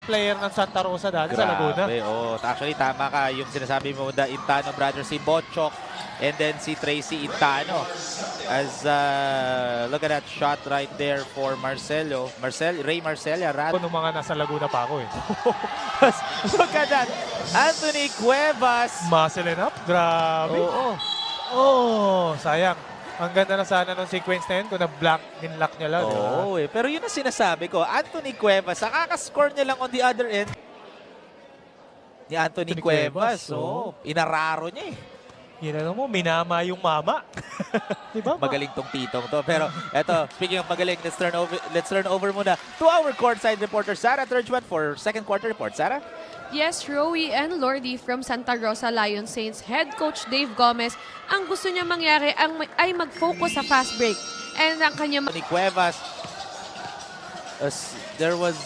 player ng Santa Rosa dati sa Laguna. Oh. Actually, tama ka. Yung sinasabi mo, the Intano brothers, si Botchok, and then si Tracy Intano. As, look at that shot right there for Ray Marcella, Ako nung mga nasa Laguna pa ako eh. Look at that. Anthony Cuevas. Muscle up, grabe. Oo. Oh, sayang. Ang ganda na sana nung sequence na yun kung na-blank, in-lock niya lang. Oo, pero yun ang sinasabi ko. Anthony Cuevas, nakaka-score niya lang on the other end. Ni Anthony Cuevas. Oh, inararo niya eh. Yun ano mo, minama yung mama. Diba? Magaling tong titong to. Pero eto, speaking of magaling, let's turn over muna to our courtside reporter, Sarah Turgeman, for second quarter report. Sarah? Yes, Rowie and Lordy from Santa Rosa Lion Saints head coach Dave Gomez, ang gusto niya mangyari ay mag-focus sa fast break. And ang kanya Ni Cuevas, there was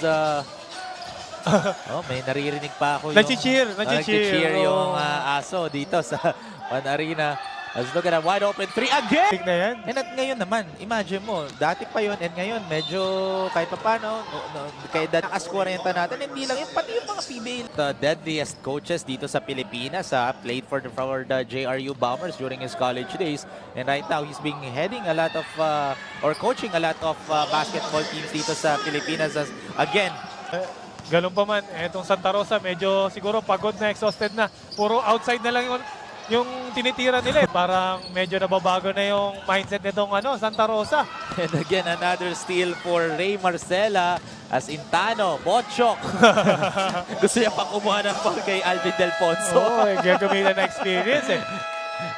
may naririnig pa ako yung Nag-cheer yung aso dito sa One Arena. Let's look at a wide open three again. Na yan. And at ngayon naman, imagine mo, dati pa yun, and ngayon medyo kahit pa paano, kahit nakask 40 natin, hindi lang yun, pati yung mga PBA. The deadliest coaches dito sa Pilipinas, played for the JRU Bombers during his college days. And right now, he's been heading a lot of, or coaching a lot of basketball teams dito sa Pilipinas. Again, Ganun pa man, etong Santa Rosa medyo siguro pagod na, exhausted na. Puro outside na lang yung tinitira nila eh. Parang medyo nababago na yung mindset nitong Santa Rosa. and again, another steal for Ray Marcella as Intano, Botchok. Gusto niya pang kumuha ng foul kay Alvin Del Ponso. Oo, gagamitan na experience eh.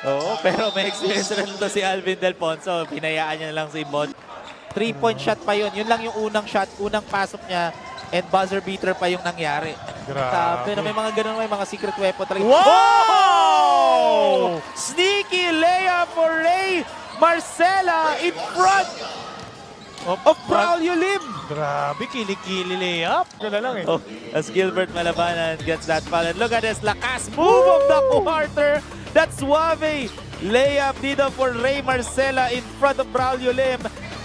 Oo, pero may experience rin to si Alvin Del Ponso. Pinayaan niya lang si Bot. 3-point shot pa yun. Yun lang yung unang shot, unang pasok niya. And buzzer beater pa yung nangyari. Grabe. Pero may mga ganun, may mga secret weapon talaga. Wow! Sneaky layup for Ray Marcella in front of Braulio Lim. Grabe, kilikili layup. Gala lang eh. Oh, as Gilbert Malabanan gets that foul. And look at this lakas move of the quarter. That's Suave. Layup dito for Ray Marcella in front of Braulio Lim.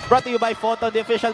Brought to you by Photo, the official